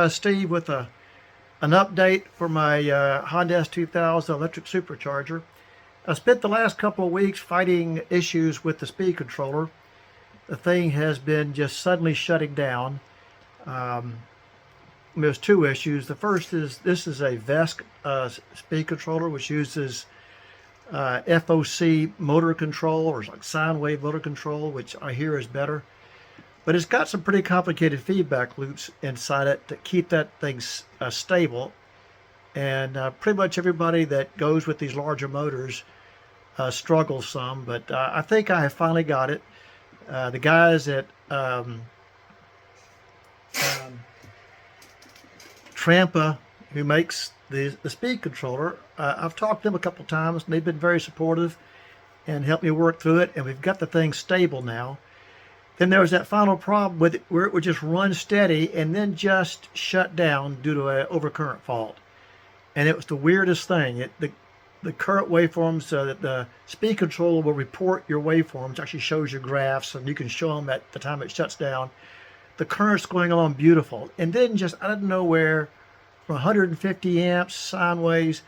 Steve with an update for my Honda S2000 electric supercharger. I spent the last couple of weeks fighting issues with the speed controller. The thing has been just suddenly shutting down. There's two issues. The first is this is a VESC speed controller, which uses FOC motor control, or like sine wave motor control, which I hear is better. But it's got some pretty complicated feedback loops inside it to keep that thing stable. And pretty much everybody that goes with these larger motors struggles some. But I think I have finally got it. The guys at Trampa, who makes the speed controller, I've talked to them a couple times, and they've been very supportive and helped me work through it. And we've got the thing stable now. Then there was that final problem with it where it would just run steady and then just shut down due to an overcurrent fault. And it was the weirdest thing. The current waveforms, the speed controller will report your waveforms, actually shows your graphs, and you can show them at the time it shuts down. The current's going along beautiful. And then just out of nowhere, from 150 amps sine waves,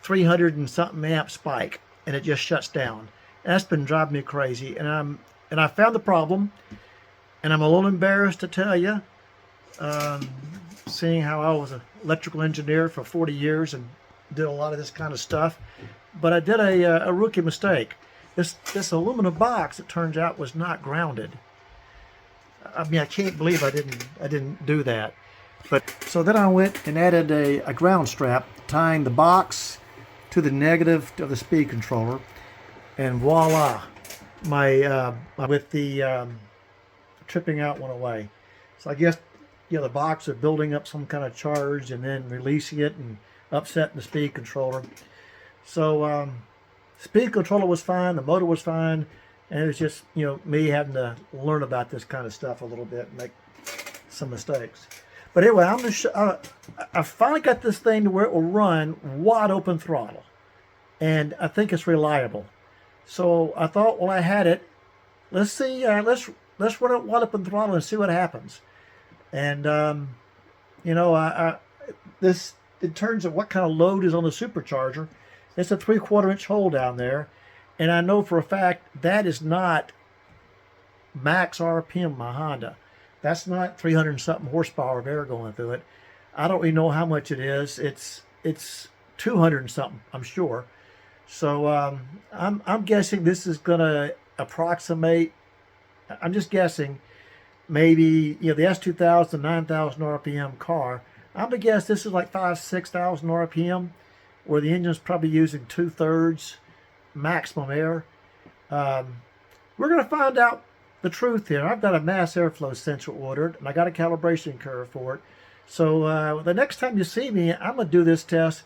300 and something amp spike, and it just shuts down. And that's been driving me crazy. And I found the problem, and I'm a little embarrassed to tell you, seeing how I was an electrical engineer for 40 years and did a lot of this kind of stuff. But I did a rookie mistake. This aluminum box, it turns out, was not grounded. I mean, I can't believe I didn't do that. But so then I went and added a ground strap, tying the box to the negative of the speed controller, and voila. With the tripping out went away. So I guess, the box is building up some kind of charge and then releasing it and upsetting the speed controller. So speed controller was fine, the motor was fine, and it was just, me having to learn about this kind of stuff a little bit and make some mistakes. But anyway, I finally got this thing to where it will run wide open throttle, and I think it's reliable. So I thought, well, I had it. Let's see. Let's run it wide open throttle and see what happens. And in terms of what kind of load is on the supercharger, it's a 3/4 inch hole down there, and I know for a fact that is not max RPM my Honda. That's not 300 and something horsepower of air going through it. I don't really know how much it is. It's 200 and something, I'm sure. So I'm guessing this is going to approximate, I'm just guessing, maybe, the S2000, 9,000 RPM car. I'm going to guess this is like 5,000-6,000 RPM, where the engine's probably using 2/3 maximum air. We're going to find out the truth here. I've got a mass airflow sensor ordered, and I got a calibration curve for it. So the next time you see me, I'm going to do this test.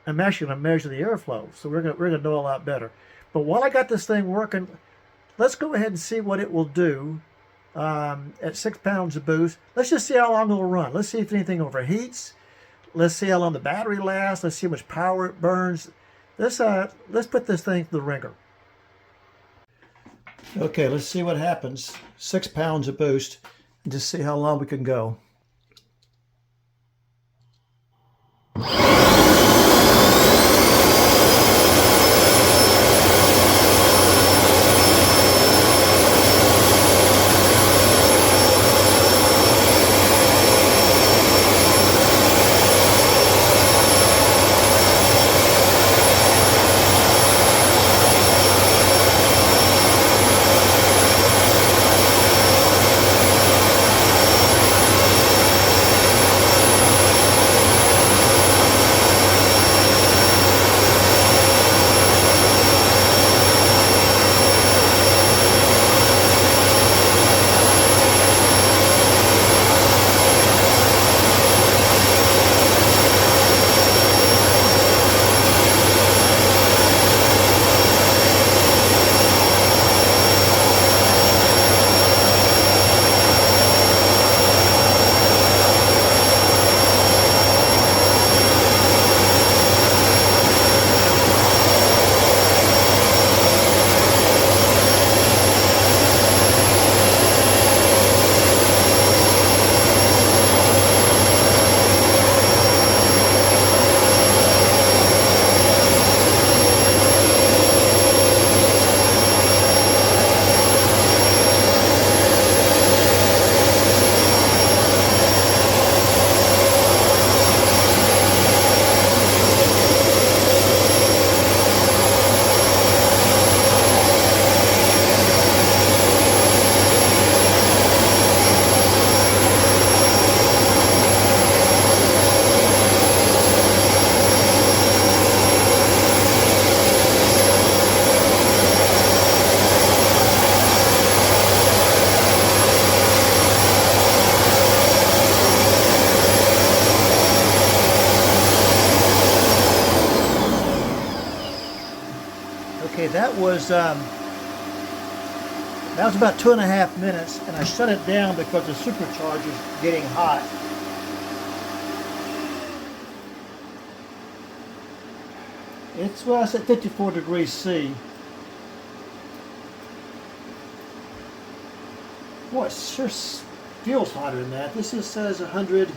I'm actually going to measure the airflow, so we're going to know a lot better. But while I got this thing working, let's go ahead and see what it will do at 6 pounds of boost. Let's just see how long it'll run. Let's see if anything overheats. Let's see how long the battery lasts. Let's see how much power it burns. Let's put this thing through the ringer. Okay, let's see what happens. 6 pounds of boost, and just see how long we can go. that was about 2.5 minutes, and I shut it down because the supercharger is getting hot. It's, well, it's at 54 degrees C. Boy, it sure feels hotter than that. This says 100.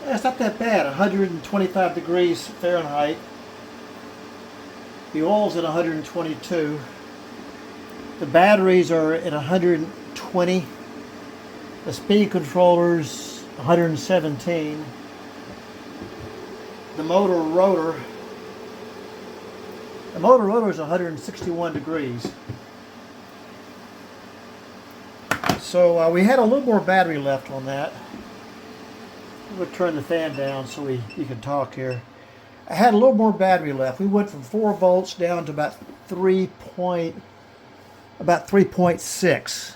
It's not that bad. 125 degrees Fahrenheit. The oil's at 122. The batteries are at 120. The speed controller's 117. The motor rotor is 161 degrees. So we had a little more battery left on that. We'll turn the fan down so you can talk here. I had a little more battery left. We went from 4 volts down to about 3.6.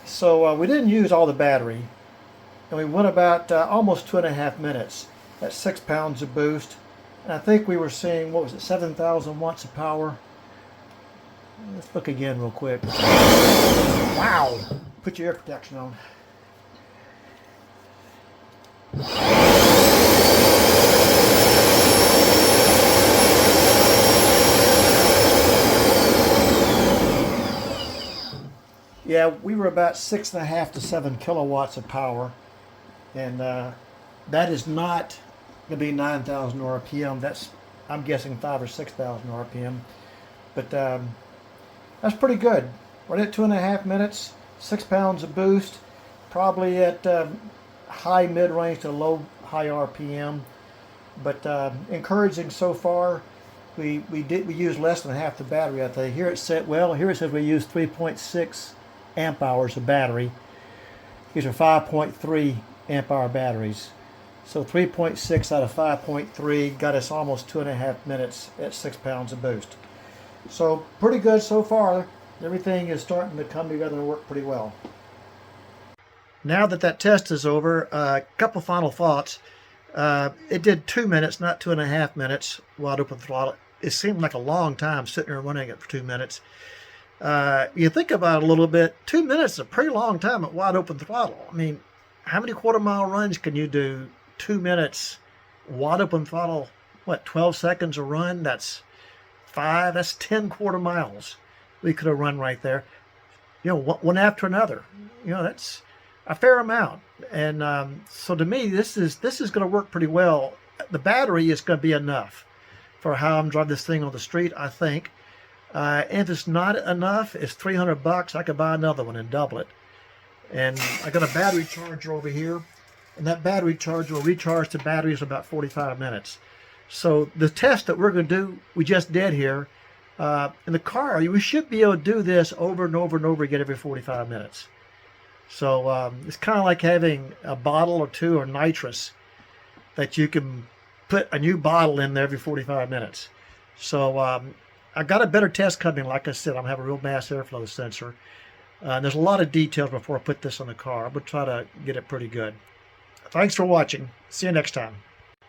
So we didn't use all the battery, and we went about almost 2.5 minutes. That's 6 pounds of boost, and I think we were seeing, what was it, 7,000 watts of power. Let's look again real quick. Wow! Put your ear protection on. Yeah, we were about 6.5 to 7 kilowatts of power, and that is not going to be 9,000 RPM. That's, I'm guessing, 5,000 or 6,000 RPM, but that's pretty good. Right at 2.5 minutes, 6 pounds of boost, probably at high mid-range to low high RPM, but encouraging so far. We used less than half the battery, I think. Here it said, well, here it says we used 3.6 amp hours of battery. These are 5.3 amp hour batteries. So 3.6 out of 5.3 got us almost 2.5 minutes at 6 pounds of boost. So pretty good so far. Everything is starting to come together and work pretty well. Now that test is over, a couple final thoughts. It did 2 minutes, not 2.5 minutes, wide open throttle. It seemed like a long time sitting there running it for 2 minutes. You think about it a little bit, 2 minutes is a pretty long time at wide open throttle. I mean, how many quarter-mile runs can you do 2 minutes wide open throttle? What, 12 seconds a run? That's 5, that's 10 quarter miles we could have run right there. You know, one after another. You know, that's a fair amount. And so to me, this is going to work pretty well. The battery is going to be enough for how I'm driving this thing on the street, I think. If it's not enough, it's $300. I could buy another one and double it. And I got a battery charger over here, and that battery charger will recharge the batteries in about 45 minutes. So the test that we're going to do, we just did here, in the car, we should be able to do this over and over and over again every 45 minutes. So it's kind of like having a bottle or two of nitrous that you can put a new bottle in there every 45 minutes. So I got a better test coming. Like I said, I'm going to have a real mass airflow sensor. There's a lot of details before I put this on the car. I'm going to try to get it pretty good. Thanks for watching. See you next time.